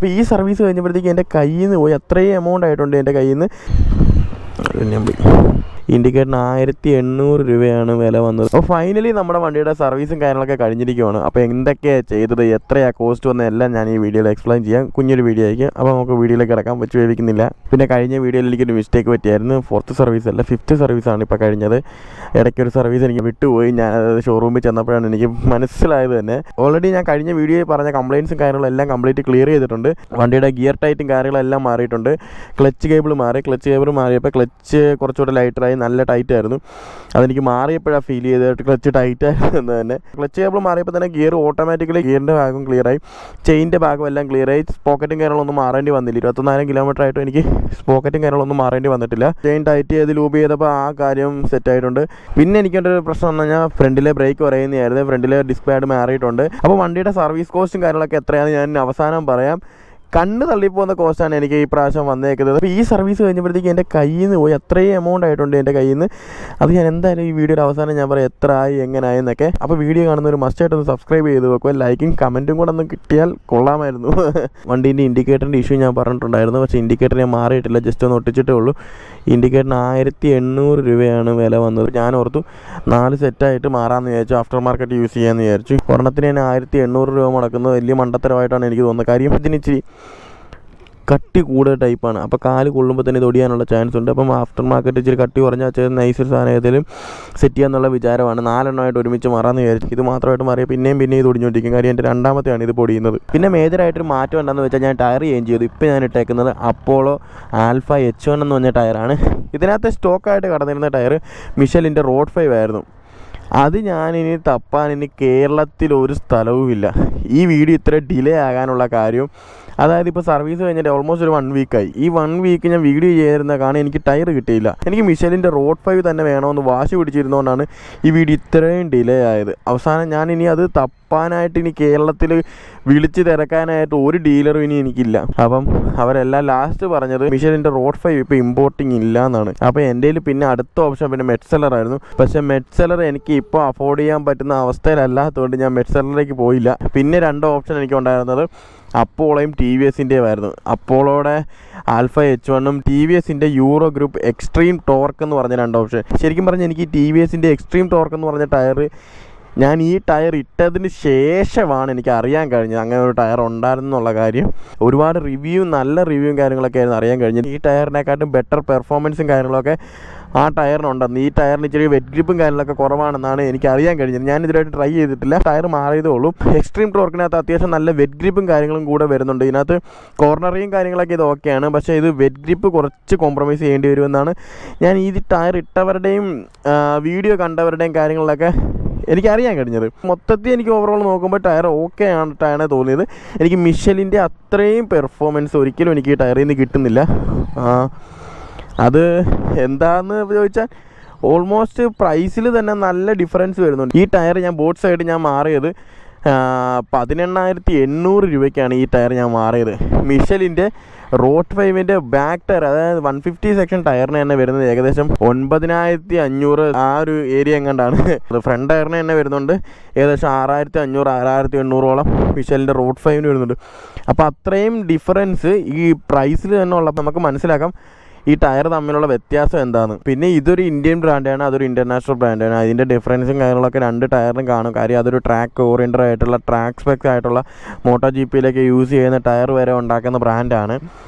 അപ്പോൾ ഈ സർവീസ് കഴിഞ്ഞപ്പോഴത്തേക്ക് എൻ്റെ കയ്യിൽ നിന്ന് പോയി അത്രയും എമൗണ്ട് ആയിട്ടുണ്ട് എൻ്റെ കയ്യിൽ നിന്ന്. ഞാൻ പോയി ഇൻഡിക്കേറ്ററിന് 1800 രൂപയാണ് വില വന്നത്. അപ്പോൾ ഫൈനലി നമ്മുടെ വണ്ടിയുടെ സർവീസും കാര്യങ്ങളൊക്കെ കഴിഞ്ഞിരിക്കുകയാണ്. അപ്പോൾ എന്തൊക്കെയാണ് ചെയ്തത്, എത്രയാണ് കോസ്റ്റ് വന്നത് എല്ലാം ഞാൻ ഈ വീഡിയോയിൽ എക്സ്പ്ലെയിൻ ചെയ്യാം. കുഞ്ഞൊരു വീഡിയോ ആയിരിക്കും. അപ്പോൾ നമുക്ക് വീഡിയോയിലേക്ക് കിടക്കാൻ വെച്ച് വേവിക്കുന്നില്ല. പിന്നെ കഴിഞ്ഞ വീഡിയോയിൽ എനിക്കൊരു മിസ്റ്റേക്ക് പറ്റിയായിരുന്നു. 4th സർവീസ് അല്ല 5th സർവീസാണ് ഇപ്പോൾ കഴിഞ്ഞത്. ഇടയ്ക്കൊരു സർവീസ് എനിക്ക് വിട്ടുപോയി. ഞാൻ ഷോറൂമിൽ ചെന്നപ്പോഴാണ് എനിക്ക് മനസ്സിലായത് തന്നെ. ഓൾറെഡി ഞാൻ കഴിഞ്ഞ വീഡിയോയിൽ പറഞ്ഞ കംപ്ലയിൻസും കാര്യങ്ങളും എല്ലാം കംപ്ലീറ്റ് ക്ലിയർ ചെയ്തിട്ടുണ്ട്. വണ്ടിയുടെ ഗിയർ ടൈറ്റും കാര്യങ്ങളെല്ലാം മാറിയിട്ടുണ്ട്. ക്ലച്ച് കേബിൾ മാറി. ക്ലച്ച് കേബിൾ മാറിയപ്പോൾ ക്ലച്ച് കുറച്ചുകൂടെ ലൈറ്ററായി, നല്ല ടൈറ്റ് ആയിരുന്നു. അതെനിക്ക് മാറിയപ്പോഴാണ് ഫീൽ ചെയ്തിട്ട് ക്ലച്ച് ടൈറ്റ് ആയിരുന്നു തന്നെ. ക്ലച്ച് കേബിൾ മാറിയപ്പോൾ തന്നെ ഗിയർ ഓട്ടോമാറ്റിക്കലി ഗിയറിൻ്റെ ഭാഗം ക്ലിയറായി, ചെയിൻ്റെ ഭാഗം എല്ലാം ക്ലിയറായി. സ്പോക്കറ്റും കാര്യങ്ങളൊന്നും മാറേണ്ടി വന്നില്ല. 24 കിലോമീറ്റർ ആയിട്ടും എനിക്ക് സ്പോക്കറ്റും കാര്യങ്ങളൊന്നും മാറേണ്ടി വന്നിട്ടില്ല. ചെയിൻ ടൈറ്റ് ചെയ്ത് ലൂബ് ചെയ്തപ്പോൾ ആ കാര്യം സെറ്റായിട്ടുണ്ട്. പിന്നെ എനിക്കൊരു പ്രശ്നം എന്ന് പറഞ്ഞാൽ ഫ്രണ്ടിലെ ബ്രേക്ക് പറയുന്നതായിരുന്നു. ഫ്രണ്ടിലെ ഡിസ്ക് പാഡ് മാറിയിട്ടുണ്ട്. അപ്പോൾ വണ്ടിയുടെ സർവീസ് കോസ്റ്റും കാര്യങ്ങളൊക്കെ എത്രയാണെന്ന് ഞാൻ അവസാനം പറയാം. കണ്ണ് തള്ളിപ്പോകുന്ന കോസ്റ്റാണ് എനിക്ക് ഈ പ്രാവശ്യം വന്നേക്കുന്നത്. അപ്പോൾ ഈ സർവീസ് കഴിഞ്ഞപ്പോഴത്തേക്ക് എൻ്റെ കയ്യിൽ നിന്ന് പോയി അത്രയും എമൗണ്ട് ആയിട്ടുണ്ട് എൻ്റെ കയ്യിൽ നിന്ന്. അത് ഞാൻ എന്തായാലും ഈ വീഡിയോയുടെ അവസാനം ഞാൻ പറയാം എത്ര ആയി എങ്ങനെയായി എന്നൊക്കെ. അപ്പോൾ വീഡിയോ കാണുന്നവർ മസ്റ്റായിട്ടൊന്ന് സബ്സ്ക്രൈബ് ചെയ്ത് വെക്കുക. ലൈക്കും കമൻറ്റും കൂടെ ഒന്ന് കിട്ടിയാൽ കൊള്ളാമായിരുന്നു. വണ്ടീൻ്റെ ഇൻഡിക്കേറ്ററിൻ്റെ ഇഷ്യൂ ഞാൻ പറഞ്ഞിട്ടുണ്ടായിരുന്നു. പക്ഷേ ഇൻഡിക്കേറ്റർ ഞാൻ മാറിയിട്ടില്ല, ജസ്റ്റ് ഒന്ന് ഒട്ടിച്ചിട്ടേ ഉള്ളൂ. ഇൻഡിക്കേറ്ററിന് 1800 രൂപയാണ് വില വന്നത്. ഞാൻ ഓർത്തു 4 സെറ്റായിട്ട് മാറാമെന്ന് വിചാരിച്ചു, ആഫ്റ്റർ മാർക്കറ്റ് യൂസ് ചെയ്യാമെന്ന് വിചാരിച്ചു. ഒരെണ്ണത്തിന് തന്നെ 1800 രൂപ മുടക്കുന്നത് വലിയ മണ്ടത്തരമായിട്ടാണ് എനിക്ക് തോന്നുന്നത്. കാര്യം ഇതിന് ഇച്ചിരി കട്ടി കൂടുതൽ ടൈപ്പാണ്. അപ്പോൾ കാല് കൊള്ളുമ്പോൾ തന്നെ ഇത് ഒടിയാനുള്ള ചാൻസ് ഉണ്ട്. അപ്പം ആഫ്റ്റർ മാർക്കറ്റ് ഇച്ചിരി കട്ടി കുറഞ്ഞാൽ നൈസ് സാധനം ഏതെങ്കിലും സെറ്റ് ചെയ്യാന്നുള്ള വിചാരമാണ്. 4 എണ്ണമായിട്ട് ഒരുമിച്ച് മാറാമെന്ന് വിചാരിച്ചു. ഇത് മാത്രമായിട്ട് മാറിയാൽ പിന്നെയും ഇത് ഒടിഞ്ഞുകൊണ്ടിരിക്കും. കാര്യം എൻ്റെ രണ്ടാമത്തെയാണ് ഇത് പൊടിയുന്നത്. പിന്നെ മേജറായിട്ടൊരു മാറ്റം എന്താണെന്ന് വെച്ചാൽ ഞാൻ ടയർ ചേഞ്ച് ചെയ്തു. ഇപ്പോൾ ഞാൻ ഇട്ടേക്കുന്നത് അപ്പോളോ ആൽഫ H1 എന്ന് പറഞ്ഞ ടയറാണ്. ഇതിനകത്ത് സ്റ്റോക്കായിട്ട് കടന്നിരുന്ന ടയർ മിഷലിൻ്റെ റോഡ് 5 ആയിരുന്നു. അത് ഞാനിനി തപ്പാൻ കേരളത്തിൽ ഒരു സ്ഥലവുമില്ല. ഈ വീഡിയോ ഇത്ര ഡിലേ ആകാനുള്ള കാര്യം, അതായത് ഇപ്പോൾ സർവീസ് കഴിഞ്ഞിട്ട് ഓൾമോസ്റ്റ് ഒരു 1 വീക്കായി. ഈ 1 വീക്ക് ഞാൻ വീഡിയോ ചെയ്തിരുന്ന കാരണം എനിക്ക് ടയർ കിട്ടിയില്ല. എനിക്ക് മിഷലിൻ്റെ റോഡ് 5 തന്നെ വേണമെന്ന് വാശി പിടിച്ചിരുന്നതുകൊണ്ടാണ് ഈ വീഡിയോ ഇത്രയും ഡിലേ ആയത്. അവസാനം ഞാനിനി അത് തപ്പാനായിട്ട് ഇനി കേരളത്തിൽ വിളിച്ച് തിരക്കാനായിട്ട് ഒരു ഡീലറും ഇനി എനിക്കില്ല. അപ്പം അവരെല്ലാം ലാസ്റ്റ് പറഞ്ഞത് മിഷലിൻ്റെ റോഡ് 5 ഇപ്പോൾ ഇമ്പോർട്ടിങ് ഇല്ല എന്നാണ്. അപ്പോൾ എൻ്റെ കയ്യിൽ പിന്നെ അടുത്ത ഓപ്ഷൻ പിന്നെ മെഡ്സെലർ ആയിരുന്നു. പക്ഷേ മെഡ്സെലർ എനിക്ക് ഇപ്പോൾ അഫോർഡ് ചെയ്യാൻ പറ്റുന്ന അവസ്ഥയിലല്ലാത്തതുകൊണ്ട് ഞാൻ മെഡ്സെലറിലേക്ക് പോയില്ല. പിന്നെ 2 ഓപ്ഷൻ എനിക്കുണ്ടായിരുന്നത് അപ്പോളോയും TVSൻ്റെയും ആയിരുന്നു. അപ്പോളോയുടെ ആൽഫ H1ഉം TVSൻ്റെ യൂറോ ഗ്രൂപ്പ് എക്സ്ട്രീം ടോർക്ക് എന്ന് പറഞ്ഞ 2 ഓപ്ഷൻ. ശരിക്കും പറഞ്ഞാൽ എനിക്ക് TVSൻ്റെ എക്സ്ട്രീം ടോർക്ക് എന്ന് പറഞ്ഞ ടയർ ഞാൻ ഈ ടയർ ഇട്ടതിന് ശേഷമാണ് എനിക്ക് അറിയാൻ കഴിഞ്ഞത് അങ്ങനെ ഒരു ടയർ ഉണ്ടായിരുന്നുള്ള കാര്യം. ഒരുപാട് നല്ല റിവ്യൂവും കാര്യങ്ങളൊക്കെ ആയിരുന്നു അറിയാൻ കഴിഞ്ഞത്. ഈ ടയറിനെക്കാട്ടും ബെറ്റർ പെർഫോമൻസും കാര്യങ്ങളൊക്കെ ആ ടയറിനുണ്ടെന്ന്. ഈ ടയറിന് ഇച്ചിരി വെറ്റ് ഗ്രിപ്പും കാര്യങ്ങളൊക്കെ കുറവാണെന്നാണ് എനിക്ക് അറിയാൻ കഴിഞ്ഞത്. ഞാൻ ഇതിലായിട്ട് ട്രൈ ചെയ്തിട്ടില്ല, ടയർ മാറിയതേ ഉള്ളൂ. എക്സ്ട്രീം ടോർക്കിനകത്ത് അത്യാവശ്യം നല്ല വെറ്റ് ഗ്രിപ്പും കാര്യങ്ങളും കൂടെ വരുന്നുണ്ട്. ഇതിനകത്ത് കോർണറിയും കാര്യങ്ങളൊക്കെ ഇത് ഓക്കെയാണ്. പക്ഷേ ഇത് വെറ്റ് ഗ്രിപ്പ് കുറച്ച് കോംപ്രമൈസ് ചെയ്യേണ്ടി വരുമെന്നാണ് ഞാൻ ഈ ടയർ ഇട്ടവരുടെയും വീഡിയോ കണ്ടവരുടെയും കാര്യങ്ങളിലൊക്കെ എനിക്കറിയാൻ കഴിഞ്ഞത്. മൊത്തത്തിൽ എനിക്ക് ഓവറോൾ നോക്കുമ്പോൾ ടയർ ഓക്കെ ആയിട്ടാണ് തോന്നിയത്. എനിക്ക് മിഷലിൻ്റെ അത്രയും പെർഫോമൻസ് ഒരിക്കലും എനിക്ക് ഈ ടയറിൽ നിന്ന് കിട്ടുന്നില്ല. അത് എന്താണെന്ന് ചോദിച്ചാൽ ഓൾമോസ്റ്റ് പ്രൈസിൽ തന്നെ നല്ല ഡിഫറൻസ് വരുന്നുണ്ട്. ഈ ടയർ ഞാൻ ബോട്ട് സൈഡ് ഞാൻ മാറിയത് 18,800 രൂപയ്ക്കാണ് ഈ ടയർ ഞാൻ മാറിയത്. മിഷലിൻ്റെ റോഡ് 5ൻ്റെ ബാക്ക് ടയർ, അതായത് 150 സെക്ഷൻ ടയറിന് തന്നെ വരുന്നത് ഏകദേശം 9,500 ആ ഒരു ഏരിയ എങ്ങാണ്ടാണ്. ഫ്രണ്ട് ടയറിന് തന്നെ വരുന്നുണ്ട് ഏകദേശം 6,500 6,800ഓളം മിഷലിൻ്റെ റോഡ് 5ന് വരുന്നുണ്ട്. അപ്പോൾ അത്രയും ഡിഫറൻസ് ഈ പ്രൈസിൽ തന്നെ ഉള്ളപ്പോൾ നമുക്ക് മനസ്സിലാക്കാം ഈ ടയർ തമ്മിലുള്ള വ്യത്യാസം എന്താണ്. പിന്നെ ഇതൊരു ഇന്ത്യൻ ബ്രാൻഡാണ്, അതൊരു ഇൻ്റർനാഷണൽ ബ്രാൻഡാണ്. അതിൻ്റെ ഡിഫറൻസും കാര്യങ്ങളൊക്കെ 2 ടയറിനും കാണും. കാര്യം അതൊരു ട്രാക്ക് ഓറിയൻറ്റഡ് ആയിട്ടുള്ള ട്രാക്ക് സ്പെക്സ് ആയിട്ടുള്ള മോട്ടോ GPയിലേക്ക് യൂസ് ചെയ്യുന്ന ടയർ വരെ ഉണ്ടാക്കുന്ന ബ്രാൻഡാണ്.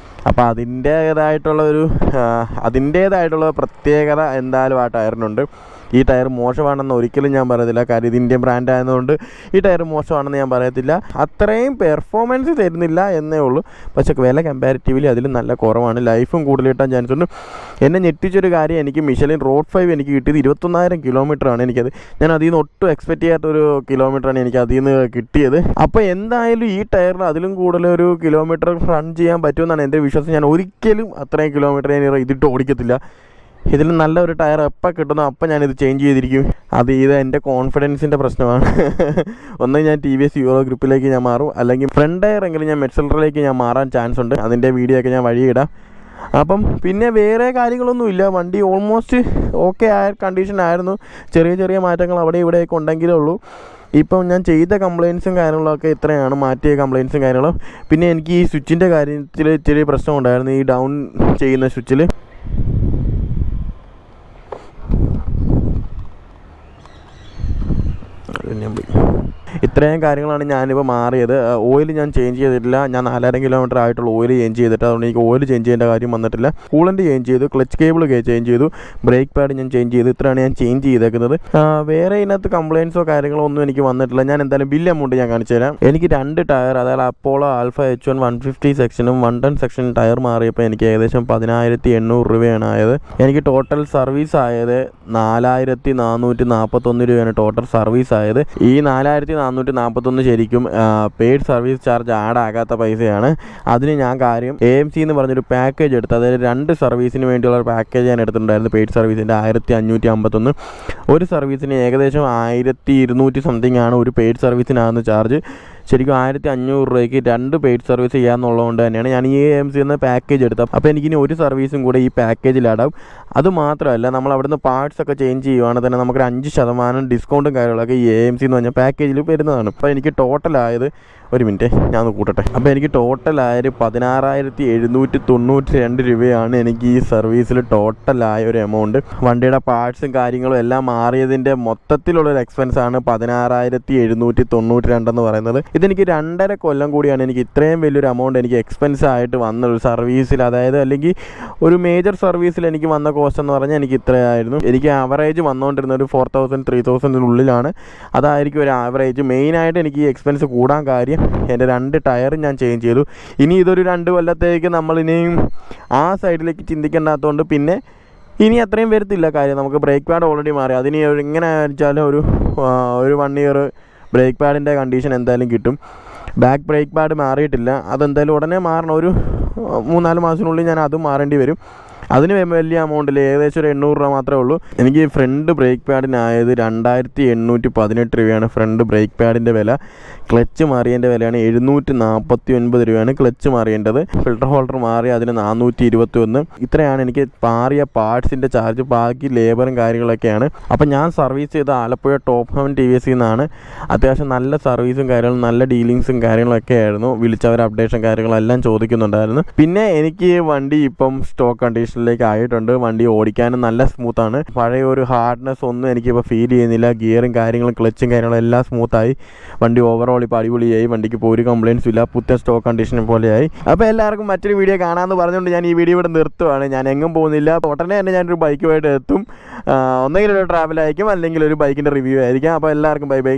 അപ്പോൾ അതിൻ്റേതായിട്ടുള്ള പ്രത്യേകത എന്തായാലും ആ ടയറിനുണ്ട്. ഈ ടയർ മോശമാണെന്ന് ഒരിക്കലും ഞാൻ പറയത്തില്ല. കാര്യം ഇത് ഇന്ത്യൻ ബ്രാൻഡ് ആയതുകൊണ്ട് ഈ ടയർ മോശമാണെന്ന് ഞാൻ പറയത്തില്ല. അത്രയും പെർഫോമൻസ് തരുന്നില്ല എന്നേ ഉള്ളൂ. പക്ഷേ വില കമ്പാരിറ്റീവ്ലി അതിലും നല്ല കുറവാണ്. ലൈഫും കൂടുതൽ കിട്ടാൻ ചാൻസ് ഉണ്ട്. എന്നെ ഞെട്ടിച്ചൊരു കാര്യം, എനിക്ക് മിഷലിൻ റോഡ് 5 എനിക്ക് കിട്ടിയത് 21,000 കിലോമീറ്ററാണ്. എനിക്കത് ഞാൻ അതിൽ നിന്ന് ഒട്ടും എക്സ്പെക്റ്റ് ചെയ്യാത്തൊരു കിലോമീറ്ററാണ് എനിക്ക് അതിൽ നിന്ന് കിട്ടിയത്. അപ്പോൾ എന്തായാലും ഈ ടയറിന് അതിലും കൂടുതലൊരു കിലോമീറ്റർ റൺ ചെയ്യാൻ പറ്റുമെന്നാണ് എൻ്റെ വിശ്വാസം. ഞാൻ ഒരിക്കലും അത്രയും കിലോമീറ്റർ ഞാൻ ഇതിട്ട് ഓടിക്കത്തില്ല. ഇതിൽ നല്ലൊരു ടയർ എപ്പോൾ കിട്ടുന്നോ അപ്പം ഞാനിത് ചേഞ്ച് ചെയ്തിരിക്കും. ഇത് എൻ്റെ കോൺഫിഡൻസിൻ്റെ പ്രശ്നമാണ്. ഒന്ന് ഞാൻ TVS യൂറോ ഗ്രൂപ്പിലേക്ക് ഞാൻ മാറും, അല്ലെങ്കിൽ ഫ്രണ്ട് ടയർ എങ്കിലും ഞാൻ മെഡ്സെലറിലേക്ക് ഞാൻ മാറാൻ ചാൻസ് ഉണ്ട്. അതിൻ്റെ വീഡിയോ ഒക്കെ ഞാൻ വഴിയിടാം. അപ്പം പിന്നെ വേറെ കാര്യങ്ങളൊന്നുമില്ല. വണ്ടി ഓൾമോസ്റ്റ് ഓക്കെ ആയ കണ്ടീഷനായിരുന്നു. ചെറിയ മാറ്റങ്ങൾ അവിടെ ഇവിടെയൊക്കെ ഉണ്ടെങ്കിലേ ഉള്ളൂ. ഇപ്പം ഞാൻ ചെയ്ത കംപ്ലയിൻസും കാര്യങ്ങളൊക്കെ ഇത്രയാണ്, മാറ്റിയ കംപ്ലയിൻസും കാര്യങ്ങളും. പിന്നെ എനിക്ക് ഈ സ്വിച്ചിൻ്റെ കാര്യത്തിൽ ചെറിയ പ്രശ്നം ഉണ്ടായിരുന്നു, ഈ ഡൗൺ ചെയ്യുന്ന സ്വിച്ചിൽ. ഇത്രയും കാര്യങ്ങളാണ് ഞാനിപ്പോൾ മാറിയത്. ഓയിൽ ഞാൻ ചേഞ്ച് ചെയ്തിട്ടില്ല. ഞാൻ 4000 കിലോമീറ്റർ ആയിട്ടുള്ള ഓയിൽ ചേഞ്ച് ചെയ്തിട്ട്, അതുകൊണ്ട് എനിക്ക് ഓയിൽ ചേഞ്ച് ചെയ്യേണ്ട കാര്യം വന്നിട്ടില്ല. കൂളൻ്റ് ചേഞ്ച് ചെയ്തു, ക്ലച്ച് കേബിൾ ചേഞ്ച് ചെയ്തു, ബ്രേക്ക് പാഡ് ഞാൻ ചേഞ്ച് ചെയ്തു. ഇത്രയാണ് ഞാൻ ചേഞ്ച് ചെയ്തേക്കുന്നത്. വേറെ ഇതിനകത്ത് കംപ്ലയിൻസോ കാര്യങ്ങളോ ഒന്നും എനിക്ക് വന്നിട്ടില്ല. ഞാൻ എന്തായാലും ബില്ല് എമൗണ്ട് ഞാൻ കാണിച്ചു തരാം. എനിക്ക് 2 ടയർ, അതായത് അപ്പോളോ ആൽഫ H1 150 സെക്ഷനും 110 സെക്ഷൻ ടയർ മാറിയപ്പോൾ എനിക്ക് ഏകദേശം 10,800 രൂപയാണ് ആയത്. എനിക്ക് ടോട്ടൽ സർവീസ് ആയത് 4,441 രൂപയാണ് ടോട്ടൽ സർവീസ് ആയത്. ഈ 4,441 ശരിക്കും പെയ്ഡ് സർവീസ് ചാർജ് ആഡ് ആകാത്ത പൈസയാണ്. അതിന് ഞാൻ കാര്യം AMC എന്ന് പറഞ്ഞൊരു പാക്കേജ് എടുത്ത്, അതായത് 2 സർവീസിന് വേണ്ടിയുള്ള ഒരു പാക്കേജ് ഞാൻ എടുത്തിട്ടുണ്ടായിരുന്നു. പെയ്ഡ് സർവീസിൻ്റെ 1,551, ഒരു സർവീസിന് ഏകദേശം 1,200 സംതിങ് ആണ് ഒരു പെയ്ഡ് സർവീസിനാകുന്ന ചാർജ്. ശരിക്കും 1,500 രൂപയ്ക്ക് 2 പെയ്ഡ് സർവീസ് ചെയ്യാമെന്നുള്ളതുകൊണ്ട് തന്നെയാണ് ഞാൻ ഈ AMC എന്ന പാക്കേജ് എടുത്തത്. അപ്പോൾ എനിക്കിനി ഒരു സർവീസും കൂടെ ഈ പാക്കേജിൽ ആടാവും. അതുമാത്രമല്ല, നമ്മൾ അവിടുന്ന് പാർട്സ് ഒക്കെ ചേഞ്ച് ചെയ്യുവാണെങ്കിൽ തന്നെ നമുക്കൊരു 5% ഡിസ്കൗണ്ടും കാര്യങ്ങളൊക്കെ ഈ AMC എന്ന് പറഞ്ഞ പാക്കേജിൽ വരുന്നതാണ്. അപ്പോൾ എനിക്ക് ടോട്ടലായത്, ഒരു മിനിറ്റ് ഞാൻ ഒന്ന് കൂട്ടട്ടെ. അപ്പോൾ എനിക്ക് ടോട്ടലായത് 16,792 രൂപയാണ് എനിക്ക് ഈ സർവീസിൽ ടോട്ടലായ ഒരു എമൗണ്ട്. വണ്ടിയുടെ പാർട്സും കാര്യങ്ങളും എല്ലാം മാറിയതിൻ്റെ മൊത്തത്തിലുള്ളൊരു എക്സ്പെൻസാണ് 16,792 എന്ന് പറയുന്നത്. ഇതെനിക്ക് 2.5 കൊല്ലം കൂടിയാണ് എനിക്ക് ഇത്രയും വലിയൊരു എമൗണ്ട് എനിക്ക് എക്സ്പെൻസ് ആയിട്ട് വന്നൊരു സർവീസിൽ, അതായത് അല്ലെങ്കിൽ ഒരു മേജർ സർവീസിൽ എനിക്ക് വന്ന കോസ്റ്റ് എന്ന് പറഞ്ഞാൽ എനിക്ക് ഇത്രയായിരുന്നു. എനിക്ക് ആവറേജ് വന്നുകൊണ്ടിരുന്ന ഒരു 4,000 3,000 അതായിരിക്കും ഒരു ആവറേജ്. മെയിനായിട്ട് എനിക്ക് ഈ എക്സ്പെൻസ് കൂടാൻ കാര്യം എൻ്റെ 2 ടയറും ഞാൻ ചേഞ്ച് ചെയ്തു. ഇനി ഇതൊരു 2 കൊല്ലത്തേക്ക് നമ്മളിനിയും ആ സൈഡിലേക്ക് ചിന്തിക്കേണ്ടാത്തതുകൊണ്ട് പിന്നെ ഇനി അത്രയും വരത്തില്ല കാര്യം. നമുക്ക് ബ്രേക്ക് പാഡ് ഓൾറെഡി മാറി, അതിന് എങ്ങനെ വെച്ചാലും ഒരു 1 ഇയർ ബ്രേക്ക് പാഡിൻ്റെ കണ്ടീഷൻ എന്തായാലും കിട്ടും. ബാക്ക് ബ്രേക്ക് പാഡ് മാറിയിട്ടില്ല, അതെന്തായാലും ഉടനെ മാറണം. ഒരു 3-4 മാസത്തിനുള്ളിൽ ഞാൻ അതും മാറേണ്ടി വരും. അതിന് വലിയ എമൗണ്ടിൽ ഏകദേശം ഒരു 800 രൂപ മാത്രമേ ഉള്ളൂ. എനിക്ക് ഫ്രണ്ട് ബ്രേക്ക് പാഡിനായത് 2,818 രൂപയാണ് ഫ്രണ്ട് ബ്രേക്ക് പാഡിൻ്റെ വില. ക്ലച്ച് മാറിയതിൻ്റെ വിലയാണ് 749 രൂപയാണ് ക്ലച്ച് മാറിയേണ്ടത്. ഫിൽട്ടർ ഹോൾഡർ മാറി അതിന് 421. ഇത്രയാണ് എനിക്ക് മാറിയ പാർട്സിൻ്റെ ചാർജ്. ബാക്കി ലേബറും കാര്യങ്ങളൊക്കെയാണ്. അപ്പം ഞാൻ സർവീസ് ചെയ്ത ആലപ്പുഴ ടോപ്പ് ഹെവൻ TVS നിന്നാണ്. അത്യാവശ്യം നല്ല സർവീസും കാര്യങ്ങളും നല്ല ഡീലിങ്സും കാര്യങ്ങളൊക്കെ ആയിരുന്നു. വിളിച്ചവർ അപ്ഡേഷൻ കാര്യങ്ങളെല്ലാം ചോദിക്കുന്നുണ്ടായിരുന്നു. പിന്നെ എനിക്ക് വണ്ടി ഇപ്പം സ്റ്റോക്ക് കണ്ടീഷനിലേക്ക് ആയിട്ടുണ്ട്. വണ്ടി ഓടിക്കാനും നല്ല സ്മൂത്താണ്. പഴയ ഒരു ഹാർഡ്നെസ് ഒന്നും എനിക്കിപ്പോൾ ഫീൽ ചെയ്യുന്നില്ല. ഗിയറും കാര്യങ്ങളും ക്ലച്ചും കാര്യങ്ങളും എല്ലാം സ്മൂത്തായി. വണ്ടി ഓവറോൾ ഇപ്പോൾ അടിപൊളിയായി. വണ്ടിക്ക് ഇപ്പോൾ ഒരു കംപ്ലയിൻസും ഇല്ല. പുത്തൻ സ്റ്റോക്ക് കണ്ടീഷനെ പോലെയായി. അപ്പോൾ എല്ലാവർക്കും മറ്റൊരു വീഡിയോ കാണാമെന്ന് പറഞ്ഞുകൊണ്ട് ഞാൻ ഈ വീഡിയോ ഇവിടെ നിർത്തുവാണ്. ഞാൻ എങ്ങും പോകുന്നില്ല. ഉടനെ തന്നെ ഞാനൊരു ബൈക്കുമായിട്ട് എത്തും. ഒന്നെങ്കിലും ഒരു ട്രാവൽ ആയിരിക്കും, അല്ലെങ്കിൽ ഒരു ബൈക്കിൻ്റെ റിവ്യൂ ആയിരിക്കും. അപ്പോൾ എല്ലാവർക്കും ബൈ ബൈ.